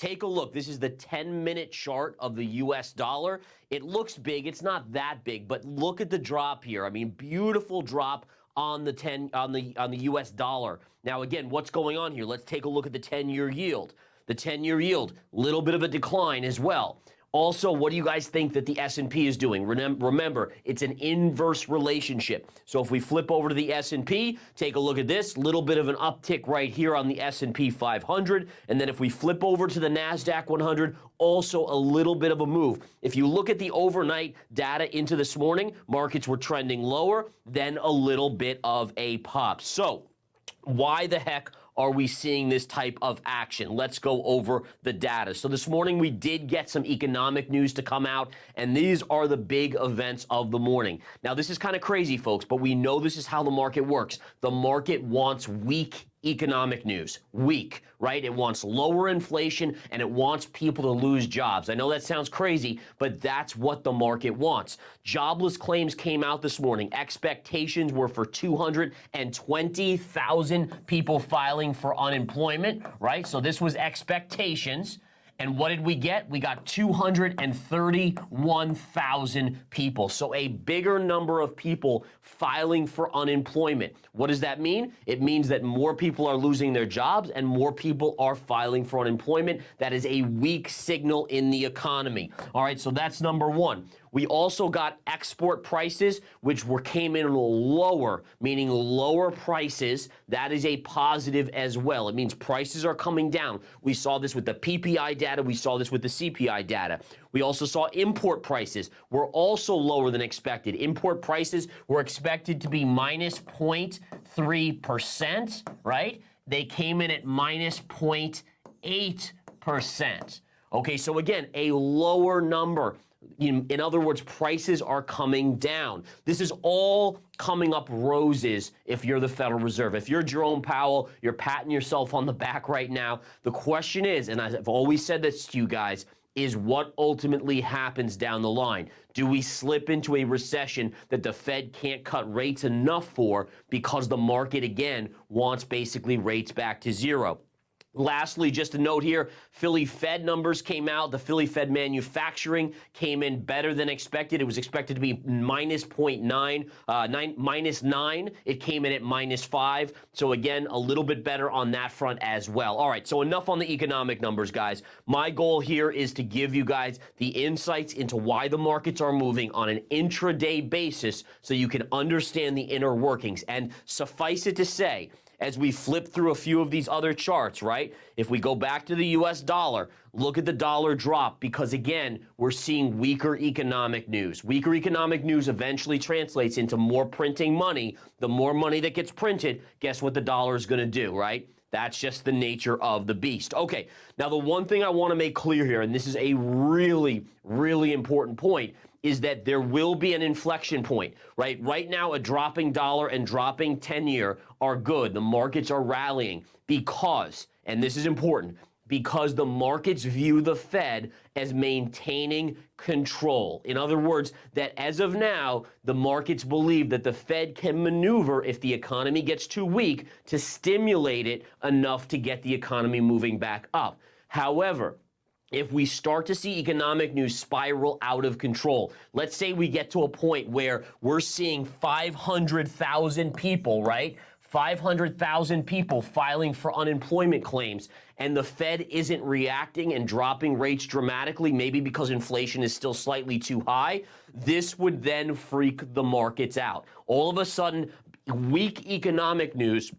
Take a look. This is the 10-minute chart of the US dollar. It looks big. It's not that big, but look at the drop here. I mean, beautiful drop on the US dollar. Now again, what's going on here? Let's take a look at the 10-year yield. The 10-year yield, little bit of a decline as well. Also, what do you guys think that the S&P is doing? Remember, it's an inverse relationship. So if we flip over to the S&P, take a look at this, little bit of an uptick right here on the S&P 500. And then if we flip over to the NASDAQ 100, also a little bit of a move. If you look at the overnight data into this morning, markets were trending lower, then a little bit of a pop. So why the heck are we seeing this type of action? Let's go over the data. So this morning we did get some economic news to come out, and these are the big events of the morning. Now this is kind of crazy, folks, but we know this is how the market works. The market wants weak economic news. Weak, right? It wants lower inflation and it wants people to lose jobs. I know that sounds crazy, but that's what the market wants. Jobless claims came out this morning. Expectations were for 220,000 people filing for unemployment, right? So this was expectations. And what did we get? We got 231,000 people. So a bigger number of people filing for unemployment. What does that mean? It means that more people are losing their jobs and more people are filing for unemployment. That is a weak signal in the economy. All right, so that's number one. We also got export prices, which came in lower, meaning lower prices. That is a positive as well. It means prices are coming down. We saw this with the PPI data. We saw this with the CPI data. We also saw import prices were also lower than expected. Import prices were expected to be minus 0.3%, right? They came in at minus 0.8%. Okay, so again, a lower number. In other words, prices are coming down. This is all coming up roses if you're the Federal Reserve. If you're Jerome Powell, you're patting yourself on the back right now. The question is, and I've always said this to you guys, is what ultimately happens down the line. Do we slip into a recession that the Fed can't cut rates enough for because the market, again, wants basically rates back to zero? Lastly, just a note here, Philly Fed numbers came out. The Philly Fed manufacturing came in better than expected. It was expected to be minus 0.9, minus 9. It came in at minus 5. So again, a little bit better on that front as well. All right, so enough on the economic numbers, guys. My goal here is to give you guys the insights into why the markets are moving on an intraday basis so you can understand the inner workings. And suffice it to say, as we flip through a few of these other charts, right? If we go back to the US dollar, look at the dollar drop because, again, we're seeing weaker economic news. Weaker economic news eventually translates into more printing money. The more money that gets printed, guess what the dollar is going to do, right? That's just the nature of the beast. Okay, now the one thing I want to make clear here, and this is a really, really important point, is that there will be an inflection point, right? Right now, a dropping dollar and dropping 10-year are good. The markets are rallying because, and this is important, because the markets view the Fed as maintaining control. In other words, that as of now, the markets believe that the Fed can maneuver if the economy gets too weak to stimulate it enough to get the economy moving back up. However, if we start to see economic news spiral out of control, let's say we get to a point where we're seeing 500,000 people, right? 500,000 people filing for unemployment claims, and the Fed isn't reacting and dropping rates dramatically, maybe because inflation is still slightly too high, this would then freak the markets out. All of a sudden, weak economic news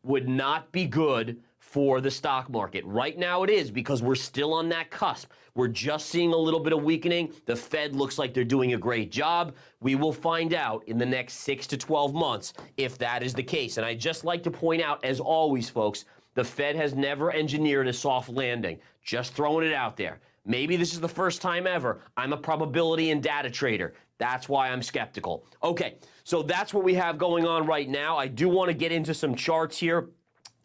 would not be good for the stock market. Right now it is because we're still on that cusp. We're just seeing a little bit of weakening. The Fed looks like they're doing a great job. We will find out in the next 6 to 12 months if that is the case. And I just like to point out, as always, folks, the Fed has never engineered a soft landing. Just throwing it out there. Maybe this is the first time ever. I'm a probability and data trader. That's why I'm skeptical. Okay, so that's what we have going on right now. I do want to get into some charts here.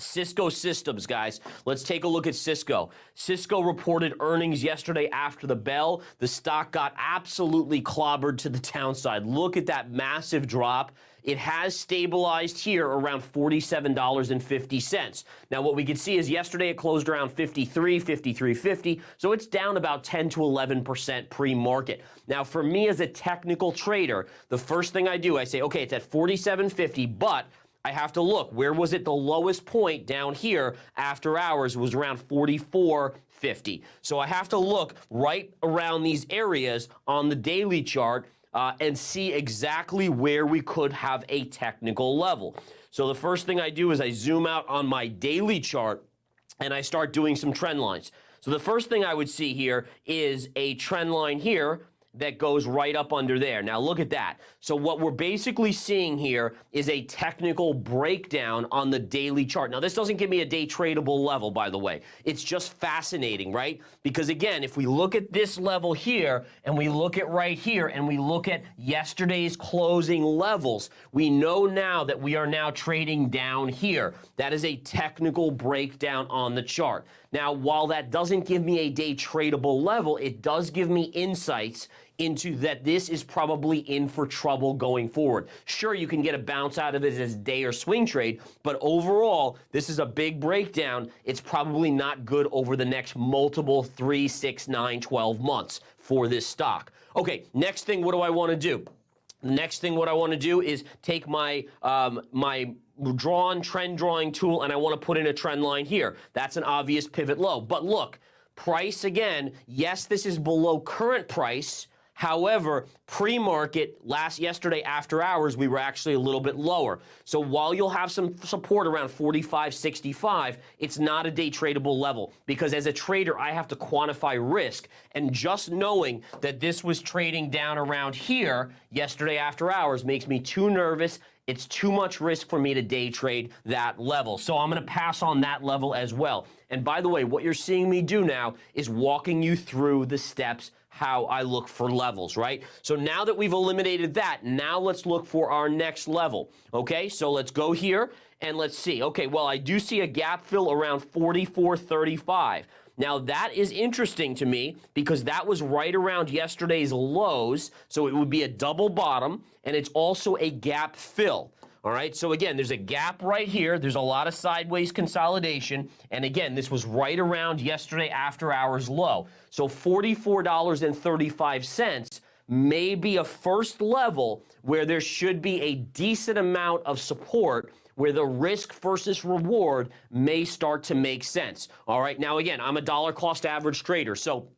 Cisco Systems, guys. Let's take a look at Cisco. Cisco reported earnings yesterday after the bell. The stock got absolutely clobbered to the downside. Look at that massive drop. It has stabilized here around $47.50. Now, what we can see is yesterday it closed around 53, 53.50, so it's down about 10 to 11% pre-market. Now, for me as a technical trader, the first thing I do, I say, okay, it's at 47.50, but I have to look, where was it the lowest point down here after hours? It was around 44.50. So I have to look right around these areas on the daily chart and see exactly where we could have a technical level. So the first thing I do is I zoom out on my daily chart and I start doing some trend lines. So the first thing I would see here is a trend line here that goes right up under there. Now look at that. So what we're basically seeing here is a technical breakdown on the daily chart. Now this doesn't give me a day tradable level, by the way. It's just fascinating, right? Because again, if we look at this level here and we look at right here and we look at yesterday's closing levels, we know now that we are now trading down here. That is a technical breakdown on the chart. Now, while that doesn't give me a day tradable level, it does give me insights into that this is probably in for trouble going forward. Sure, you can get a bounce out of it as day or swing trade, but overall, this is a big breakdown. It's probably not good over the next multiple 3, 6, 9, 12 months for this stock. Okay, next thing, what do I want to do? Next thing, what I want to do is take my my trend drawing tool and I want to put in a trend line here. That's an obvious pivot low. But look, price again, yes, this is below current price. However, pre-market yesterday after hours, we were actually a little bit lower. So while you'll have some support around 45.65, it's not a day tradable level because as a trader, I have to quantify risk. And just knowing that this was trading down around here yesterday after hours makes me too nervous. It's too much risk for me to day trade that level. So I'm going to pass on that level as well. And by the way, what you're seeing me do now is walking you through the steps how I look for levels, right? So now that we've eliminated that, now let's look for our next level, okay? So let's go here and let's see. Okay, well, I do see a gap fill around 44.35. Now, that is interesting to me because that was right around yesterday's lows, so it would be a double bottom, and it's also a gap fill. All right, so again, there's a gap right here. There's a lot of sideways consolidation. And again, this was right around yesterday after hours low. So $44.35 may be a first level where there should be a decent amount of support where the risk versus reward may start to make sense. All right, now again, I'm a dollar cost average trader. So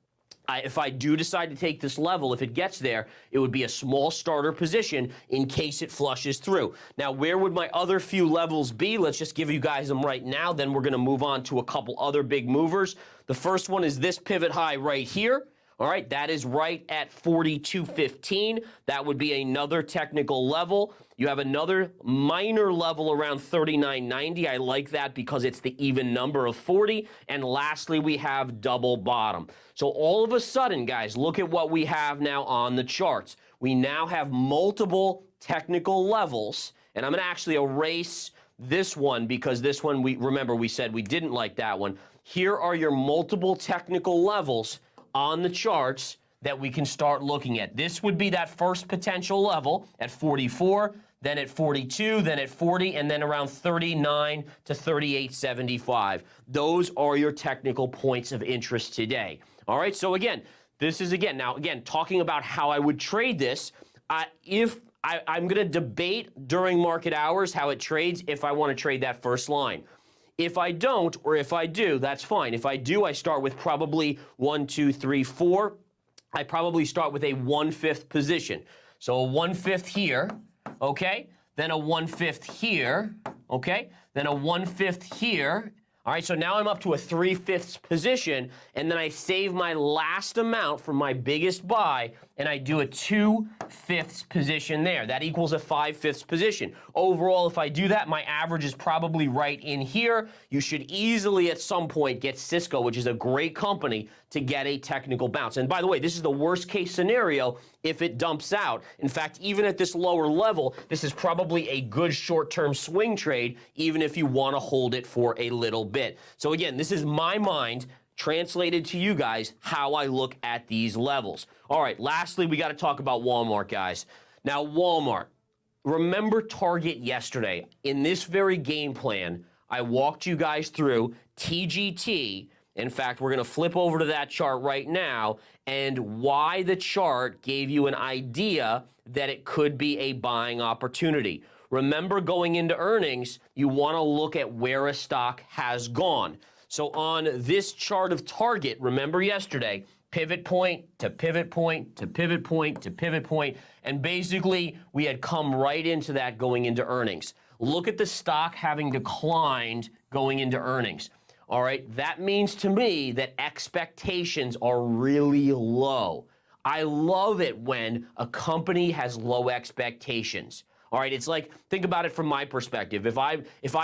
if I do decide to take this level, if it gets there, it would be a small starter position in case it flushes through. Now, where would my other few levels be? Let's just give you guys them right now. Then we're going to move on to a couple other big movers. The first one is this pivot high right here. All right, that is right at 42.15. That would be another technical level. You have another minor level around 39.90. I like that because it's the even number of 40. And lastly, we have double bottom. So all of a sudden, guys, look at what we have now on the charts. We now have multiple technical levels. And I'm going to actually erase this one because this one, remember we said we didn't like that one. Here are your multiple technical levels on the charts that we can start looking at. This would be that first potential level at 44, then at 42, then at 40, and then around 39 to 38.75. Those are your technical points of interest today. All right, so again, this is now talking about how I would trade this. I'm going to debate during market hours how it trades if I want to trade that first line. If I don't, or if I do, that's fine. If I do, I start with probably 1, 2, 3, 4. I probably start with a 1/5 position. So a 1/5 here, okay? Then a 1/5 here, okay? Then a 1/5 here. All right, so now I'm up to a 3/5 position, and then I save my last amount from my biggest buy, and I do a 2/5 position there. That equals a 5/5 position. Overall, if I do that, my average is probably right in here. You should easily at some point get Cisco, which is a great company, to get a technical bounce. And by the way, this is the worst case scenario if it dumps out. In fact, even at this lower level, this is probably a good short-term swing trade, even if you want to hold it for a little bit. So again, this is my mind translated to you guys how I look at these levels. All right, lastly, we got to talk about Walmart, guys. Now, Walmart. remember Target yesterday. In this very game plan, I walked you guys through TGT. In fact, we're going to flip over to that chart right now and why the chart gave you an idea that it could be a buying opportunity. Remember, going into earnings, you want to look at where a stock has gone. So on this chart of Target, remember yesterday, pivot point to pivot point to pivot point to pivot point, and basically we had come right into that going into earnings. Look at the stock having declined going into earnings. All right, that means to me that expectations are really low. I love it when a company has low expectations. All right, it's like, think about it from my perspective. If I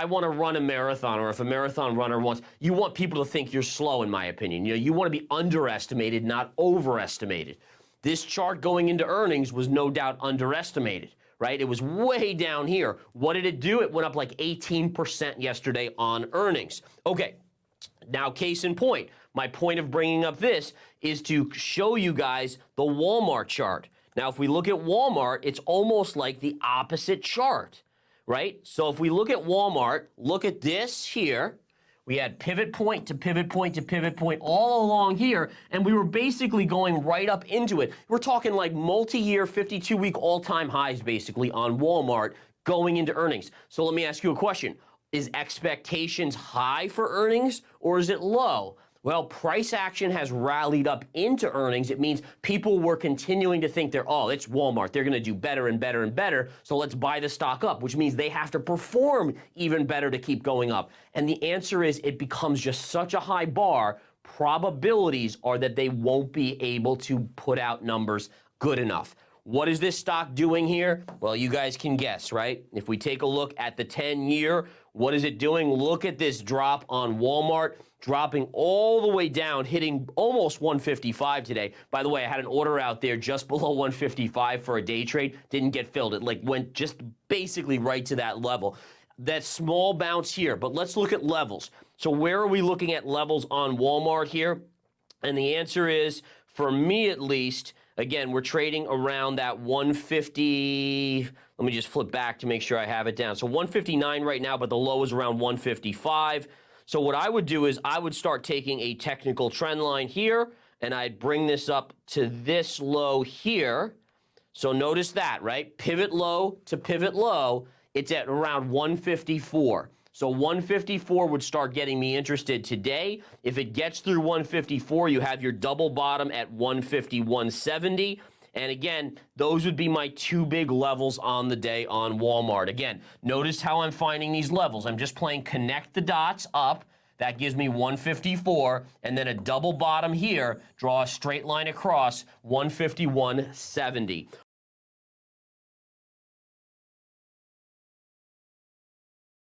want to run a marathon, or if a marathon runner wants, you want people to think you're slow, in my opinion. You know, you want to be underestimated, not overestimated. This chart going into earnings was no doubt underestimated, right? It was way down here. What did it do? It went up like 18% yesterday on earnings. Okay. Now, case in point, my point of bringing up this is to show you guys the Walmart chart. Now, if we look at Walmart, it's almost like the opposite chart, right? So if we look at Walmart, look at this here. We had pivot point to pivot point to pivot point all along here, and we were basically going right up into it. We're talking like multi-year 52-week all-time highs basically on Walmart going into earnings. So let me ask you a question. Is expectations high for earnings or is it low? Well, price action has rallied up into earnings. It means people were continuing to think it's Walmart. They're going to do better and better and better. So let's buy the stock up, which means they have to perform even better to keep going up. And the answer is it becomes just such a high bar. Probabilities are that they won't be able to put out numbers good enough. What is this stock doing here? Well, you guys can guess, right? If we take a look at the 10-year, what is it doing? Look at this drop on Walmart, dropping all the way down, hitting almost 155 today. By the way, I had an order out there just below 155 for a day trade. Didn't get filled. It went just basically right to that level. That small bounce here, but let's look at levels. So where are we looking at levels on Walmart here? And the answer is, for me at least, again, we're trading around that 150. Let me just flip back to make sure I have it down. So 159 right now, but the low is around 155. So what I would do is I would start taking a technical trend line here, and I'd bring this up to this low here. So notice that, right? Pivot low to pivot low, it's at around 154. So 154 would start getting me interested today. If it gets through 154, you have your double bottom at 150-170. And again, those would be my two big levels on the day on Walmart. Again, notice how I'm finding these levels. I'm just playing connect the dots up. That gives me 154, and then a double bottom here, draw a straight line across 150-170.